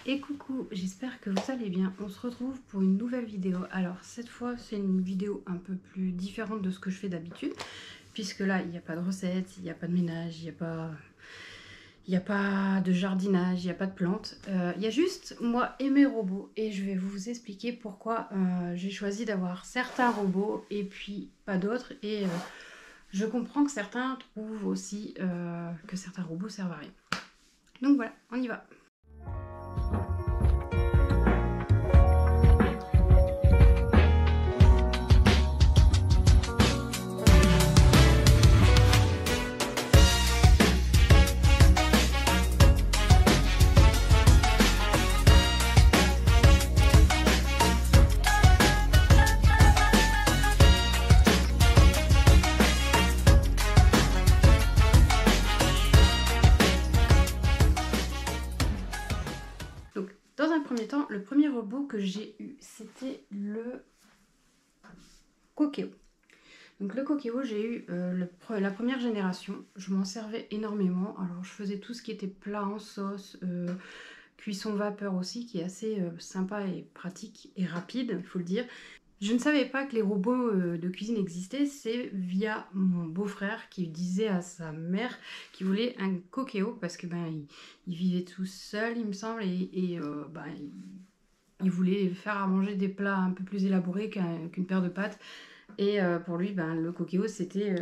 Et coucou, j'espère que vous allez bien. On se retrouve pour une nouvelle vidéo. Alors cette fois c'est une vidéo un peu plus différente de ce que je fais d'habitude, puisque là il n'y a pas de recette, il n'y a pas de ménage, il n'y a pas de jardinage, il n'y a pas de plantes. Il y a juste moi et mes robots, et je vais vous expliquer pourquoi j'ai choisi d'avoir certains robots et puis pas d'autres. Et je comprends que certains trouvent aussi que certains robots servent à rien. Donc voilà, on y va. Dans un premier temps, le premier robot que j'ai eu, c'était le Cookéo. Donc le Cookéo, j'ai eu la première génération. Je m'en servais énormément. Alors je faisais tout ce qui était plat en sauce, cuisson vapeur aussi, qui est assez sympa et pratique et rapide, il faut le dire. Je ne savais pas que les robots de cuisine existaient, c'est via mon beau-frère qui disait à sa mère qu'il voulait un Cookéo parce que il vivait tout seul, il me semble, et il voulait faire à manger des plats un peu plus élaborés qu'une paire de pâtes. Et pour lui, le Cookéo, c'était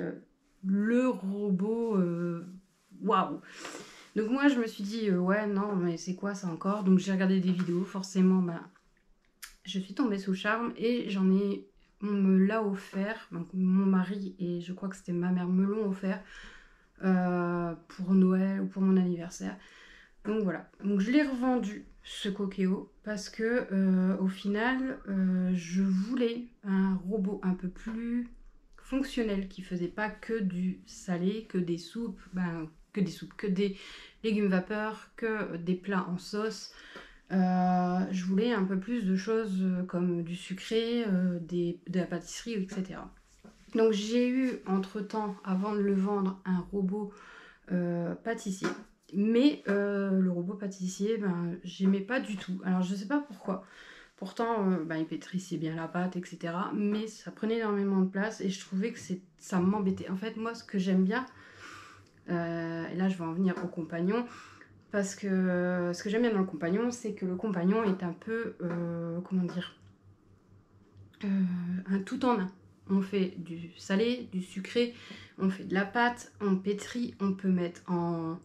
le robot waouh. Donc moi, je me suis dit, ouais, non, mais c'est quoi ça encore? Donc j'ai regardé des vidéos, forcément, je suis tombée sous le charme et on me l'a offert, donc mon mari et je crois que c'était ma mère me l'ont offert pour Noël ou pour mon anniversaire. Donc voilà, donc je l'ai revendu ce Cookéo parce que au final je voulais un robot un peu plus fonctionnel qui faisait pas que du salé, que des soupes, que des légumes vapeur, que des plats en sauce. Je voulais un peu plus de choses comme du sucré, de la pâtisserie, etc. Donc j'ai eu entre temps, avant de le vendre, un robot pâtissier. Mais le robot pâtissier, j'aimais pas du tout. Alors je sais pas pourquoi. Pourtant, il pétrissait bien la pâte, etc. Mais ça prenait énormément de place et je trouvais que ça m'embêtait. En fait, moi, ce que j'aime bien, et là je vais en venir au compagnon, parce que ce que j'aime bien dans le compagnon, c'est que le compagnon est un peu, comment dire, un tout en un. On fait du salé, du sucré, on fait de la pâte, on pétrit, on peut mettre en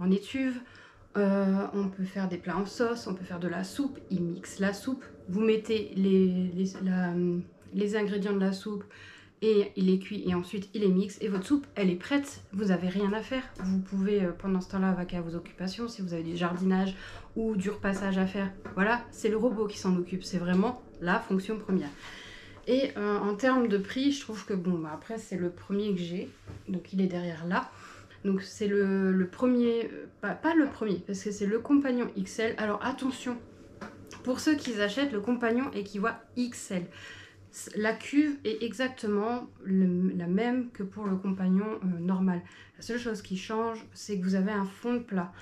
étuve, on peut faire des plats en sauce, on peut faire de la soupe, il mixe la soupe, vous mettez les ingrédients de la soupe et il les cuit et ensuite il les mixe et votre soupe elle est prête, vous n'avez rien à faire. Vous pouvez pendant ce temps-là vaquer à vos occupations si vous avez du jardinage ou du repassage à faire. Voilà, c'est le robot qui s'en occupe, c'est vraiment la fonction première. Et en termes de prix, je trouve que après c'est le premier que j'ai, donc il est derrière là. Donc c'est le premier, pas le premier, parce que c'est le compagnon XL. Alors attention, pour ceux qui achètent le compagnon et qui voient XL, la cuve est exactement la même que pour le compagnon normal. La seule chose qui change, c'est que vous avez un fond de plat.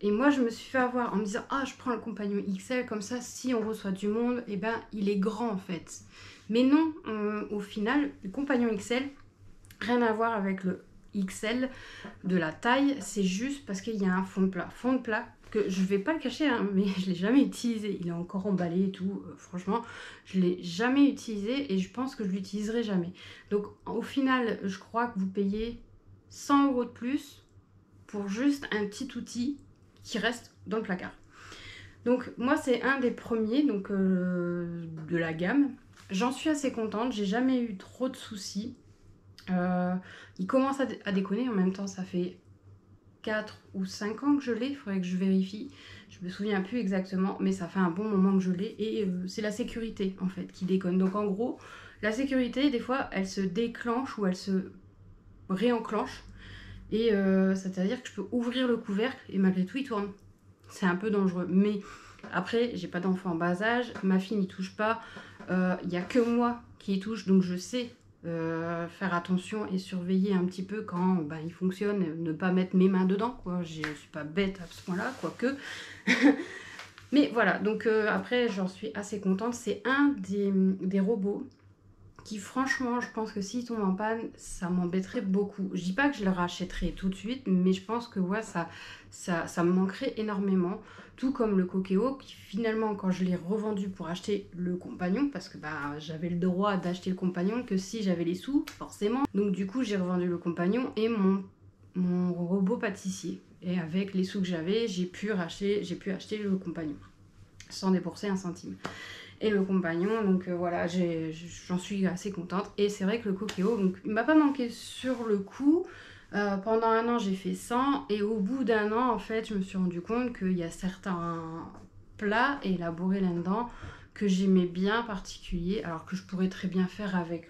Et moi, je me suis fait avoir en me disant « Ah, je prends le compagnon XL, comme ça, si on reçoit du monde, il est grand en fait. » Mais non, au final, le compagnon XL, rien à voir avec le XL de la taille, c'est juste parce qu'il y a un fond de plat. Fond de plat que je vais pas le cacher, hein, mais je l'ai jamais utilisé. Il est encore emballé et tout. Franchement, je l'ai jamais utilisé et je pense que je l'utiliserai jamais. Donc au final, je crois que vous payez 100 € de plus pour juste un petit outil qui reste dans le placard. Donc moi c'est un des premiers de la gamme. J'en suis assez contente, j'ai jamais eu trop de soucis. Il commence à déconner, en même temps ça fait 4 ou 5 ans que je l'ai, il faudrait que je vérifie, je me souviens plus exactement, mais ça fait un bon moment que je l'ai, et c'est la sécurité en fait qui déconne. Donc en gros, la sécurité des fois elle se déclenche ou elle se réenclenche, et c'est-à-dire que je peux ouvrir le couvercle et malgré tout il tourne. C'est un peu dangereux, mais après j'ai pas d'enfant en bas âge, ma fille n'y touche pas, il n'y a que moi qui y touche, donc je sais faire attention et surveiller un petit peu quand il fonctionne, ne pas mettre mes mains dedans, quoi. Je suis pas bête à ce point là, quoique. Mais voilà, donc après j'en suis assez contente. C'est un des robots qui franchement, je pense que s'il tombe en panne, ça m'embêterait beaucoup. Je dis pas que je le rachèterai tout de suite, mais je pense que ouais, ça me manquerait énormément. Tout comme le Cookéo, qui finalement, quand je l'ai revendu pour acheter le compagnon, parce que bah, j'avais le droit d'acheter le compagnon que si j'avais les sous, forcément. Donc du coup, j'ai revendu le compagnon et mon robot pâtissier. Et avec les sous que j'avais, j'ai pu acheter le compagnon, sans débourser un centime. Et le compagnon, donc voilà, j'en suis assez contente. Et c'est vrai que le Cookéo, donc il m'a pas manqué sur le coup. Pendant un an, j'ai fait 100 et au bout d'un an, en fait, je me suis rendu compte qu'il y a certains plats élaborés là-dedans que j'aimais bien particuliers, alors que je pourrais très bien faire avec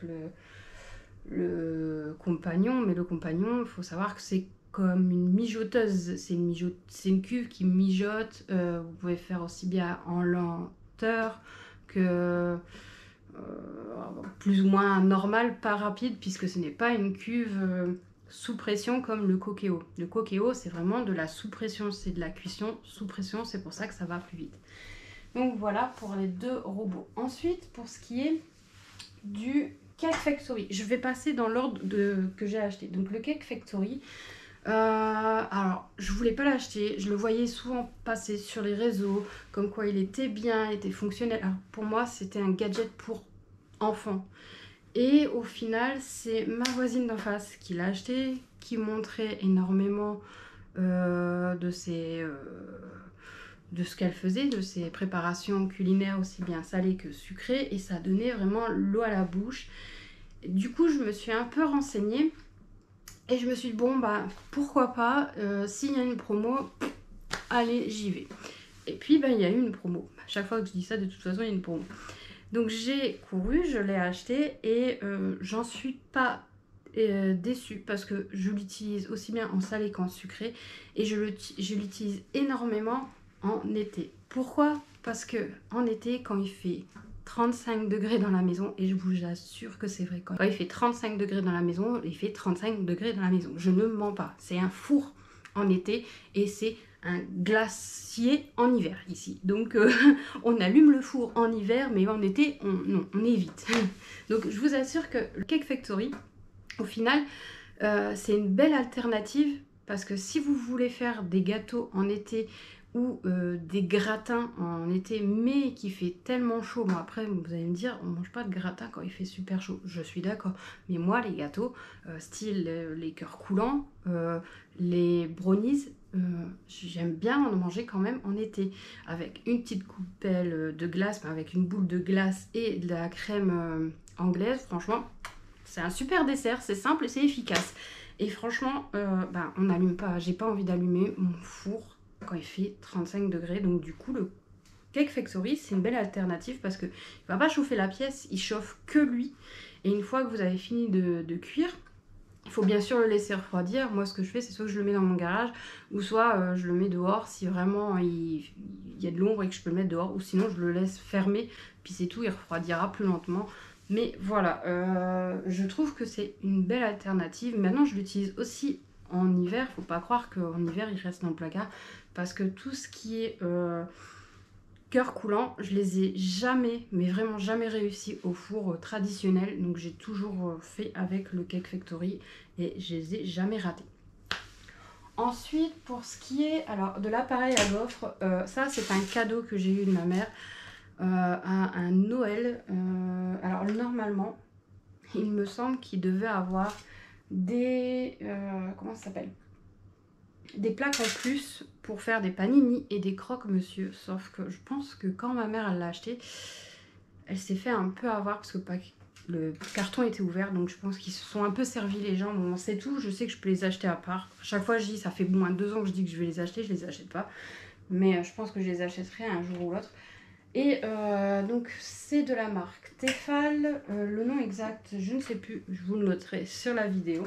le compagnon, mais le compagnon, il faut savoir que c'est comme une mijoteuse, c'est une cuve qui mijote, vous pouvez faire aussi bien en lenteur que plus ou moins normal, pas rapide, puisque ce n'est pas une cuve sous pression comme le Cookéo. Le Cookéo, c'est vraiment de la sous pression, c'est de la cuisson sous pression, c'est pour ça que ça va plus vite. Donc voilà pour les deux robots. Ensuite, pour ce qui est du Cake Factory, je vais passer dans l'ordre que j'ai acheté. Donc le Cake Factory, alors je voulais pas l'acheter, je le voyais souvent passer sur les réseaux, comme quoi il était bien, il était fonctionnel. Alors pour moi, c'était un gadget pour enfants. Et au final, c'est ma voisine d'en face qui l'a acheté, qui montrait énormément de de ce qu'elle faisait, de ses préparations culinaires aussi bien salées que sucrées, et ça donnait vraiment l'eau à la bouche. Et du coup, je me suis un peu renseignée et je me suis dit, bon, bah pourquoi pas, s'il y a une promo, allez, j'y vais. Et puis, bah, il y a eu une promo. À chaque fois que je dis ça, de toute façon, il y a une promo. Donc j'ai couru, je l'ai acheté et j'en suis pas déçue parce que je l'utilise aussi bien en salé qu'en sucré et je l'utilise énormément en été. Pourquoi? Parce que en été, quand il fait 35 degrés dans la maison, et je vous assure que c'est vrai, quand il fait 35 degrés dans la maison, il fait 35 degrés dans la maison. Je ne mens pas, c'est un four en été et c'est un glacier en hiver ici. Donc on allume le four en hiver, mais en été, on évite. Donc je vous assure que le Cake Factory, au final, c'est une belle alternative parce que si vous voulez faire des gâteaux en été ou des gratins en été, mais qui fait tellement chaud, bon après vous allez me dire, on mange pas de gratin quand il fait super chaud, je suis d'accord, mais moi les gâteaux, style les cœurs coulants, les brownies, j'aime bien en manger quand même en été, avec une petite coupelle de glace, avec une boule de glace et de la crème anglaise, franchement, c'est un super dessert, c'est simple et c'est efficace. Et franchement, on n'allume pas, j'ai pas envie d'allumer mon four quand il fait 35 degrés, donc du coup le Cake Factory c'est une belle alternative parce que il va pas chauffer la pièce, il chauffe que lui, et une fois que vous avez fini de cuire, il faut bien sûr le laisser refroidir. Moi, ce que je fais, c'est soit que je le mets dans mon garage, ou soit je le mets dehors si vraiment il y a de l'ombre et que je peux le mettre dehors, ou sinon je le laisse fermer, puis c'est tout, il refroidira plus lentement. Mais voilà, je trouve que c'est une belle alternative. Maintenant, je l'utilise aussi en hiver. Faut pas croire qu'en hiver, il reste dans le placard, parce que tout ce qui est cœur coulant, je les ai jamais, mais vraiment jamais réussi au four traditionnel. Donc j'ai toujours fait avec le Cake Factory et je les ai jamais ratés. Ensuite, pour ce qui est alors de l'appareil à gaufres, ça c'est un cadeau que j'ai eu de ma mère à un Noël. Alors normalement, il me semble qu'il devait avoir des comment ça s'appelle, des plaques en plus pour faire des panini et des croque-monsieur. Sauf que je pense que quand ma mère elle l'a acheté, elle s'est fait un peu avoir parce que le carton était ouvert. Donc je pense qu'ils se sont un peu servis les gens. Bon, c'est tout. Je sais que je peux les acheter à part. À chaque fois je dis, ça fait moins de 2 ans que je dis que je vais les acheter. Je les achète pas. Mais je pense que je les achèterai un jour ou l'autre. Et donc c'est de la marque Tefal. Le nom exact, je ne sais plus. Je vous le noterai sur la vidéo.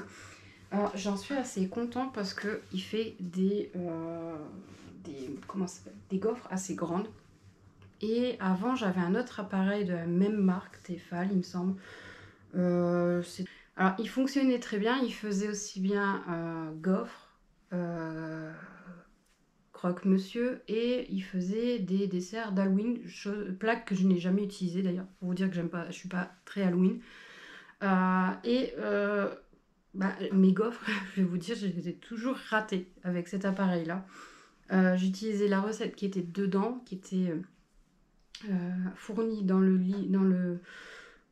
Alors j'en suis assez contente parce que il fait comment ça s'appelle, des gaufres assez grandes. Et avant j'avais un autre appareil de la même marque, Tefal il me semble. Alors il fonctionnait très bien, il faisait aussi bien gaufres, Croque-Monsieur, et il faisait des desserts d'Halloween, plaque que je n'ai jamais utilisée d'ailleurs, pour vous dire que je suis pas très Halloween. Mes gaufres, je vais vous dire, je les ai toujours ratées avec cet appareil-là. J'utilisais la recette qui était dedans, qui était fournie dans le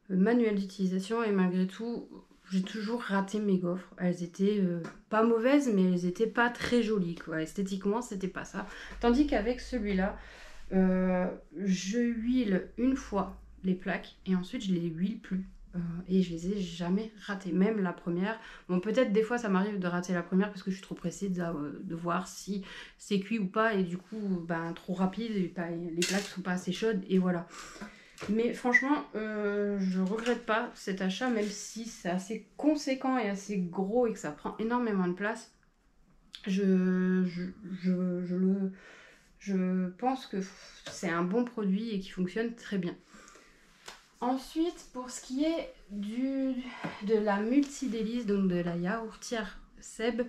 manuel d'utilisation, et malgré tout, j'ai toujours raté mes gaufres. Elles étaient pas mauvaises, mais elles étaient pas très jolies, quoi. Esthétiquement, c'était pas ça. Tandis qu'avec celui-là, je huile une fois les plaques et ensuite je les huile plus. Et je les ai jamais ratées, même la première. Bon, peut-être des fois ça m'arrive de rater la première parce que je suis trop pressée de voir si c'est cuit ou pas, et du coup, trop rapide, et les plaques sont pas assez chaudes, et voilà. Mais franchement, je regrette pas cet achat, même si c'est assez conséquent et assez gros et que ça prend énormément de place. Je pense que c'est un bon produit et qui fonctionne très bien. Ensuite, pour ce qui est de la multidélice, donc de la yaourtière Seb,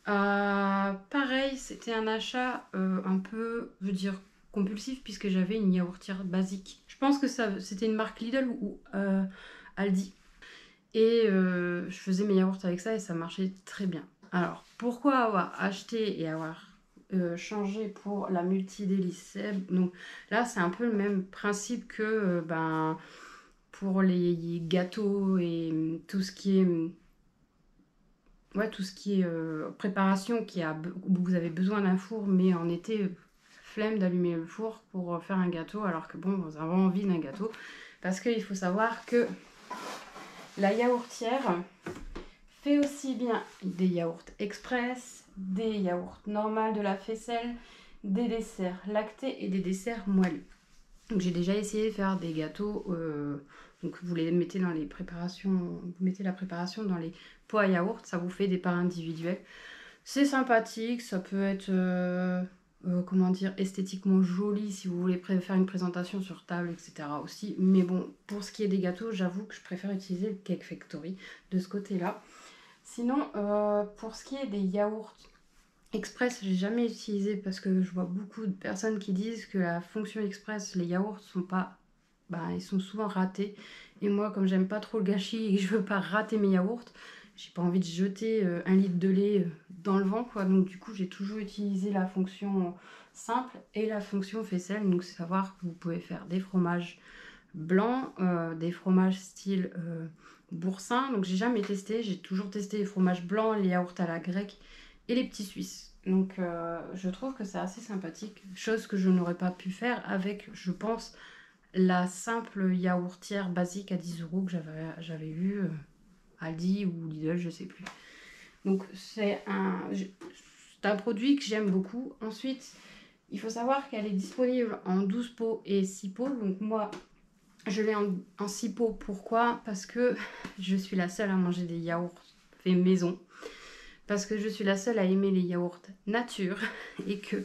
pareil, c'était un achat un peu, je veux dire, compulsif, puisque j'avais une yaourtière basique. Je pense que c'était une marque Lidl ou Aldi. Et je faisais mes yaourts avec ça et ça marchait très bien. Alors, pourquoi avoir acheté et avoir changé pour la multidélice Seb? Donc là, c'est un peu le même principe que pour les gâteaux et tout ce qui est préparation, où vous avez besoin d'un four, mais en été, flemme d'allumer le four pour faire un gâteau, alors que bon, vous avez envie d'un gâteau. Parce qu'il faut savoir que la yaourtière fait aussi bien des yaourts express, des yaourts normaux de la faisselle, des desserts lactés et des desserts moelleux. Donc j'ai déjà essayé de faire des gâteaux, donc vous les mettez dans les préparations, vous mettez la préparation dans les pots à yaourt, ça vous fait des parts individuels. C'est sympathique, ça peut être esthétiquement joli si vous voulez faire une présentation sur table, etc. aussi. Mais bon, pour ce qui est des gâteaux, j'avoue que je préfère utiliser le Cake Factory de ce côté-là. Sinon, pour ce qui est des yaourts express, j'ai jamais utilisé parce que je vois beaucoup de personnes qui disent que la fonction express, les yaourts sont pas, ils sont souvent ratés. Et moi, comme j'aime pas trop le gâchis et que je veux pas rater mes yaourts, j'ai pas envie de jeter 1 litre de lait dans le vent, quoi. Donc du coup, j'ai toujours utilisé la fonction simple et la fonction faisselle. Donc c'est savoir que vous pouvez faire des fromages blancs, des fromages style boursin. Donc j'ai jamais testé, j'ai toujours testé les fromages blancs, les yaourts à la grecque et les petits suisses. Donc je trouve que c'est assez sympathique, chose que je n'aurais pas pu faire avec, je pense, la simple yaourtière basique à 10 € que j'avais vue Aldi ou Lidl, je sais plus. Donc c'est un produit que j'aime beaucoup. Ensuite, il faut savoir qu'elle est disponible en 12 pots et 6 pots. Donc moi, je l'ai en 6 pots. Pourquoi? Parce que je suis la seule à manger des yaourts faits maison. Parce que je suis la seule à aimer les yaourts nature et que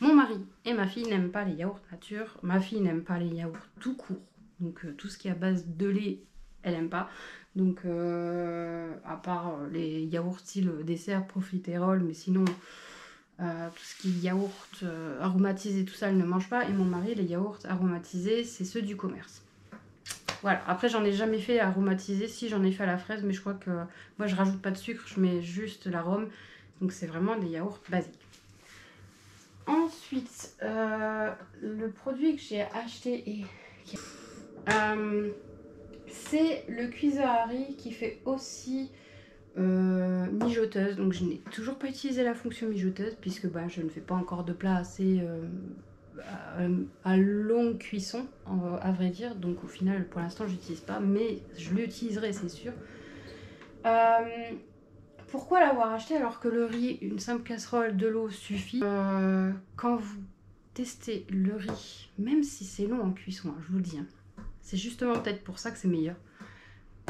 mon mari et ma fille n'aiment pas les yaourts nature. Ma fille n'aime pas les yaourts tout court. Donc tout ce qui est à base de lait, elle n'aime pas. Donc à part les yaourts style dessert, profiterole, mais sinon tout ce qui est yaourt aromatisé, tout ça, elle ne mange pas. Et mon mari, les yaourts aromatisés, c'est ceux du commerce. Voilà, après j'en ai jamais fait aromatisé, si j'en ai fait à la fraise, mais je crois que moi je rajoute pas de sucre, je mets juste l'arôme, donc c'est vraiment des yaourts basiques. Ensuite, le produit que j'ai acheté c'est le cuiseur à riz qui fait aussi mijoteuse, donc je n'ai toujours pas utilisé la fonction mijoteuse puisque je ne fais pas encore de plat assez à longue cuisson, à vrai dire, donc au final pour l'instant j'utilise pas, mais je l'utiliserai, c'est sûr. Pourquoi l'avoir acheté alors que le riz, une simple casserole, de l'eau suffit? Quand vous testez le riz, même si c'est long en cuisson, je vous le dis, c'est justement peut-être pour ça que c'est meilleur,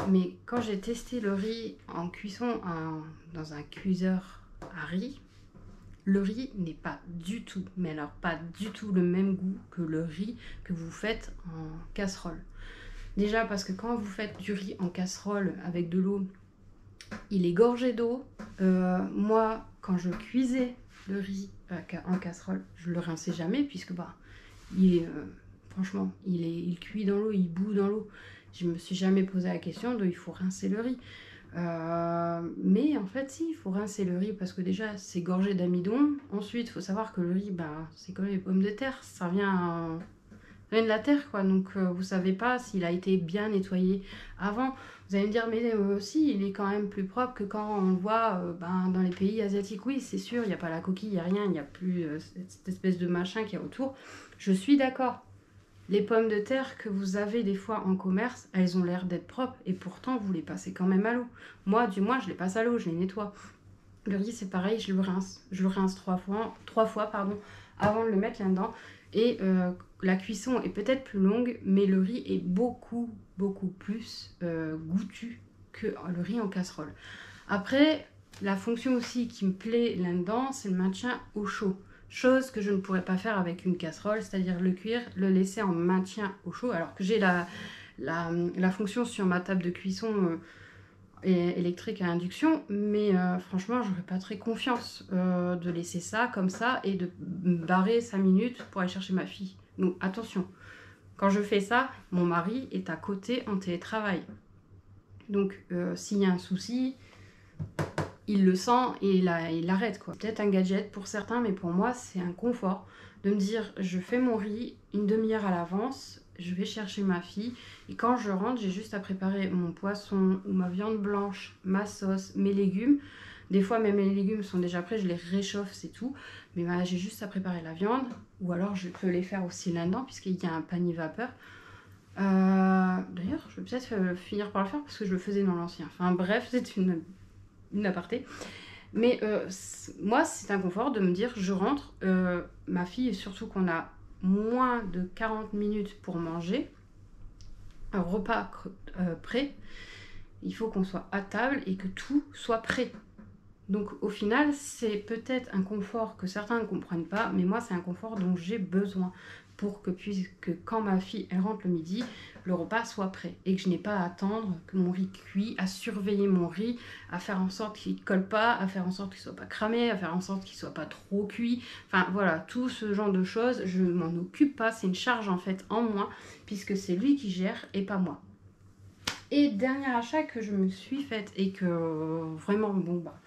mais quand j'ai testé le riz en cuisson dans un cuiseur à riz, le riz n'est pas du tout, mais alors pas du tout le même goût que le riz que vous faites en casserole. Déjà parce que quand vous faites du riz en casserole avec de l'eau, il est gorgé d'eau. Moi, quand je cuisais le riz en casserole, je le rinçais jamais puisque bah, il est, franchement, il cuit dans l'eau, il bout dans l'eau. Je me suis jamais posé la question de il faut rincer le riz. Mais en fait, si, il faut rincer le riz parce que déjà, c'est gorgé d'amidon. Ensuite, il faut savoir que le riz, ben, c'est comme les pommes de terre, ça vient de la terre, quoi. Donc, vous savez pas s'il a été bien nettoyé avant. Vous allez me dire, mais si, il est quand même plus propre que quand on le voit ben, dans les pays asiatiques. Oui, c'est sûr, il n'y a pas la coquille, il n'y a rien, il n'y a plus cette espèce de machin qui est autour. Je suis d'accord. Les pommes de terre que vous avez des fois en commerce, elles ont l'air d'être propres et pourtant vous les passez quand même à l'eau. Moi, du moins, je les passe à l'eau, je les nettoie. Le riz, c'est pareil, je le rince. Je le rince trois fois pardon, avant de le mettre là-dedans. Et la cuisson est peut-être plus longue, mais le riz est beaucoup plus goûtu que le riz en casserole. Après, la fonction aussi qui me plaît là-dedans, c'est le maintien au chaud. Chose que je ne pourrais pas faire avec une casserole, c'est-à-dire le cuire, le laisser en maintien au chaud, alors que j'ai la fonction sur ma table de cuisson électrique à induction, mais franchement, j'aurais pas très confiance de laisser ça comme ça et de me barrer 5 minutes pour aller chercher ma fille. Donc attention, quand je fais ça, mon mari est à côté en télétravail. Donc s'il y a un souci, il le sent et il l'arrête, quoi. Peut-être un gadget pour certains, mais pour moi, c'est un confort de me dire, je fais mon riz une demi-heure à l'avance, je vais chercher ma fille, et quand je rentre, j'ai juste à préparer mon poisson ou ma viande blanche, ma sauce, mes légumes. Des fois, même les légumes sont déjà prêts, je les réchauffe, c'est tout. Mais voilà, j'ai juste à préparer la viande, ou alors je peux les faire aussi là-dedans, puisqu'il y a un panier vapeur. D'ailleurs, je vais peut-être finir par le faire, parce que je le faisais dans l'ancien. Enfin bref, c'est une aparté. Mais moi, c'est un confort de me dire, je rentre, ma fille, surtout qu'on a moins de 40 minutes pour manger, un repas prêt, il faut qu'on soit à table et que tout soit prêt. Donc au final, c'est peut-être un confort que certains ne comprennent pas, mais moi, c'est un confort dont j'ai besoin pour que, puisque quand ma fille elle rentre le midi, le repas soit prêt et que je n'ai pas à attendre que mon riz cuit, à surveiller mon riz, à faire en sorte qu'il ne colle pas, à faire en sorte qu'il ne soit pas cramé, à faire en sorte qu'il ne soit pas trop cuit. Enfin voilà, tout ce genre de choses, je ne m'en occupe pas, c'est une charge en fait en moins puisque c'est lui qui gère et pas moi. Et dernier achat que je me suis faite et que vraiment, bon bah,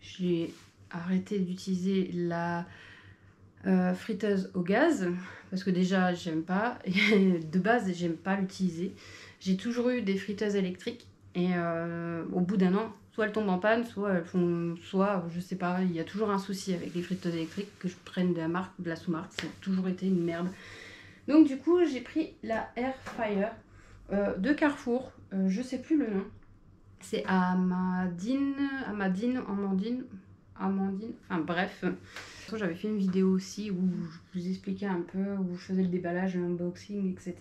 j'ai arrêté d'utiliser la friteuse au gaz parce que déjà j'aime pas et de base j'aime pas l'utiliser. J'ai toujours eu des friteuses électriques et au bout d'un an soit elles tombent en panne, soit elles font, soit je sais pas, il y a toujours un souci avec les friteuses électriques, que je prenne de la marque ou de la sous-marque, ça a toujours été une merde. Donc du coup j'ai pris la Air Fryer de Carrefour, je sais plus le nom, c'est Amandine, enfin bref. J'avais fait une vidéo aussi où je vous expliquais un peu, où je faisais le déballage, l'unboxing, etc.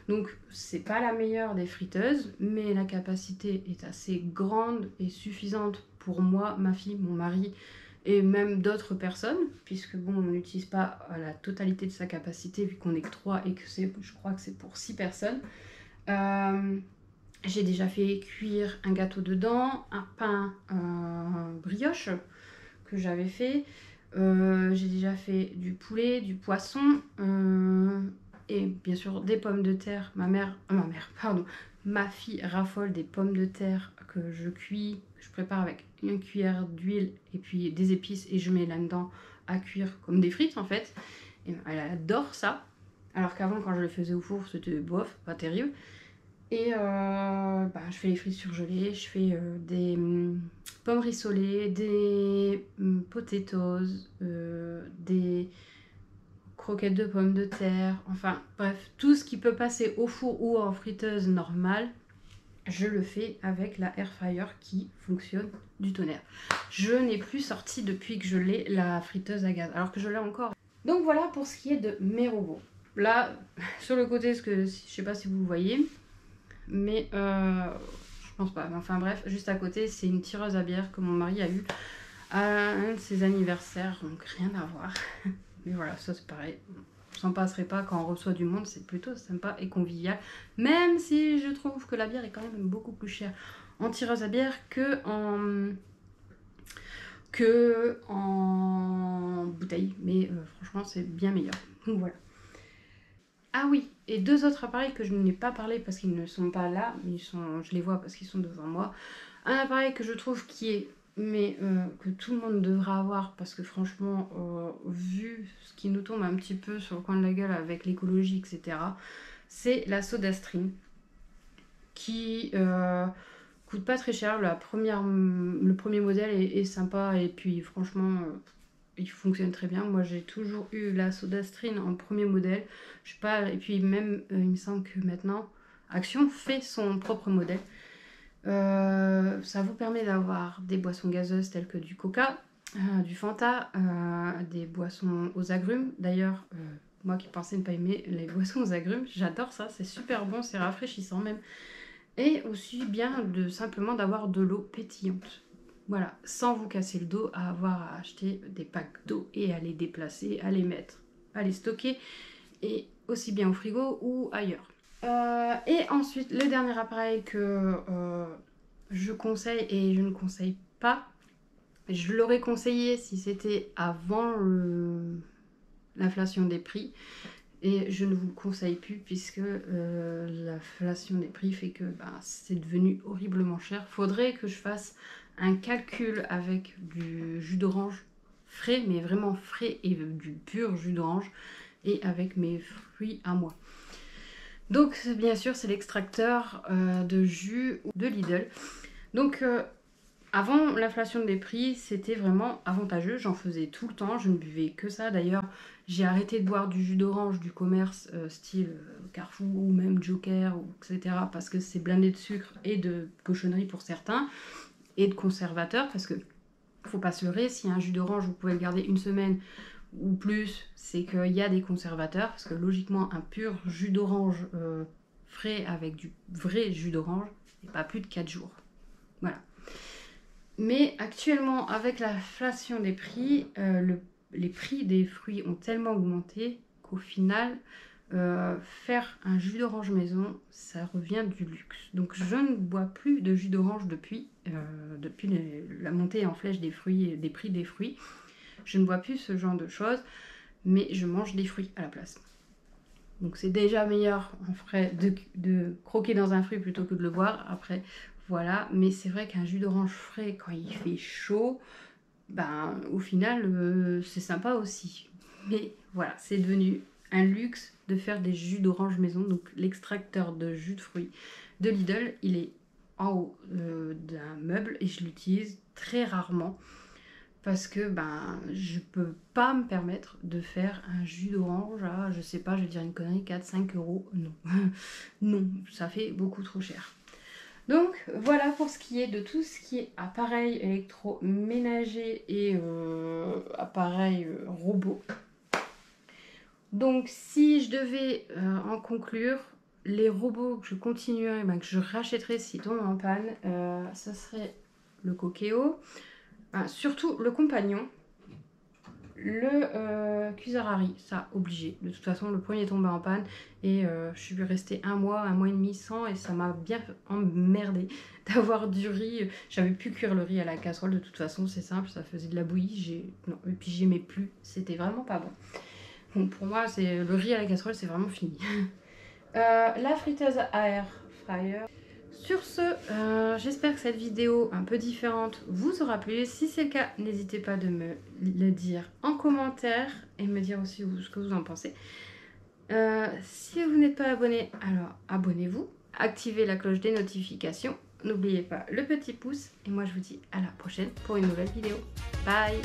Donc c'est pas la meilleure des friteuses, mais la capacité est assez grande et suffisante pour moi, ma fille, mon mari et même d'autres personnes, puisque bon, on n'utilise pas la totalité de sa capacité vu qu'on est que 3 et que je crois que c'est pour 6 personnes. J'ai déjà fait cuire un gâteau dedans, un pain brioche que j'avais fait. J'ai déjà fait du poulet, du poisson et bien sûr des pommes de terre. Ma fille raffole des pommes de terre que je cuis, que je prépare avec une cuillère d'huile et puis des épices et je mets là-dedans à cuire comme des frites en fait. Et elle adore ça. Alors qu'avant quand je le faisais au four c'était bof, pas terrible. Et je fais les frites surgelées, je fais des pommes rissolées, des potatoes, des croquettes de pommes de terre, enfin bref, tout ce qui peut passer au four ou en friteuse normale, je le fais avec la air fryer qui fonctionne du tonnerre. Je n'ai plus sorti depuis que je l'ai la friteuse à gaz, alors que je l'ai encore. Donc voilà pour ce qui est de mes robots. Là, sur le côté, je sais pas si vous voyez, mais je pense pas. Enfin bref, juste à côté, c'est une tireuse à bière que mon mari a eu à un de ses anniversaires, donc rien à voir. Mais voilà, ça c'est pareil. On s'en passerait pas quand on reçoit du monde, c'est plutôt sympa et convivial. Même si je trouve que la bière est quand même beaucoup plus chère en tireuse à bière que que en bouteille, mais franchement c'est bien meilleur. Donc voilà. Ah oui, et 2 autres appareils que je n'ai pas parlé parce qu'ils ne sont pas là, mais je les vois parce qu'ils sont devant moi. Un appareil que je trouve qui est, mais que tout le monde devra avoir parce que franchement, vu ce qui nous tombe un petit peu sur le coin de la gueule avec l'écologie, etc., c'est la SodaStream qui coûte pas très cher. Le premier modèle est sympa et puis franchement... il fonctionne très bien. Moi, j'ai toujours eu la SodaStream en premier modèle. Je sais pas, et puis même, il me semble que maintenant, Action fait son propre modèle. Ça vous permet d'avoir des boissons gazeuses telles que du Coca, du Fanta, des boissons aux agrumes. D'ailleurs, moi qui pensais ne pas aimer les boissons aux agrumes, j'adore ça. C'est super bon, c'est rafraîchissant même. Et aussi bien simplement d'avoir de l'eau pétillante. Voilà, sans vous casser le dos à avoir à acheter des packs d'eau et à les déplacer, à les mettre, à les stocker, et aussi bien au frigo ou ailleurs. Et ensuite, le dernier appareil que je conseille et je ne conseille pas, je l'aurais conseillé si c'était avant l'inflation des prix. Et je ne vous le conseille plus puisque l'inflation des prix fait que c'est devenu horriblement cher. Faudrait que je fasse un calcul avec du jus d'orange frais, mais vraiment frais et du pur jus d'orange et avec mes fruits à moi. Donc bien sûr c'est l'extracteur de jus de Lidl. Donc avant l'inflation des prix, c'était vraiment avantageux. J'en faisais tout le temps, je ne buvais que ça. D'ailleurs, j'ai arrêté de boire du jus d'orange du commerce style Carrefour ou même Joker, etc. parce que c'est blindé de sucre et de cochonneries pour certains et de conservateurs. Parce que faut pas se leurrer, si un jus d'orange vous pouvez le garder une semaine ou plus, c'est qu'il y a des conservateurs. Parce que logiquement, un pur jus d'orange frais avec du vrai jus d'orange, c'est pas plus de 4 jours. Voilà. Mais actuellement, avec l'inflation des prix, les prix des fruits ont tellement augmenté qu'au final, faire un jus d'orange maison, ça revient du luxe. Donc je ne bois plus de jus d'orange depuis la montée en flèche des fruits, des prix des fruits. Je ne bois plus ce genre de choses, mais je mange des fruits à la place. Donc c'est déjà meilleur en frais de croquer dans un fruit plutôt que de le boire. Après, voilà. Mais c'est vrai qu'un jus d'orange frais, quand il fait chaud, au final, c'est sympa aussi. Mais voilà, c'est devenu un luxe de faire des jus d'orange maison. Donc l'extracteur de jus de fruits de Lidl, il est en haut d'un meuble et je l'utilise très rarement. Parce que je peux pas me permettre de faire un jus d'orange à, je sais pas, je vais dire une connerie, 4-5 €. Non, non, ça fait beaucoup trop cher. Donc voilà pour ce qui est de tout ce qui est appareil électroménager et appareil robot. Donc si je devais en conclure, les robots que je continuerais, que je rachèterais s'ils tombent en panne, ça serait le Cookéo. Surtout le compagnon, le Cusarari, ça obligé. De toute façon, le premier est tombé en panne et je suis restée un mois et demi sans et ça m'a bien emmerdé d'avoir du riz. J'avais pu cuire le riz à la casserole, de toute façon, c'est simple, ça faisait de la bouillie. Et puis j'aimais plus, c'était vraiment pas bon. Donc pour moi, le riz à la casserole, c'est vraiment fini. La friteuse à air fryer. Sur ce, j'espère que cette vidéo un peu différente vous aura plu. Si c'est le cas, n'hésitez pas de me le dire en commentaire et me dire aussi ce que vous en pensez. Si vous n'êtes pas abonné, alors abonnez-vous. Activez la cloche des notifications. N'oubliez pas le petit pouce. Et moi, je vous dis à la prochaine pour une nouvelle vidéo. Bye!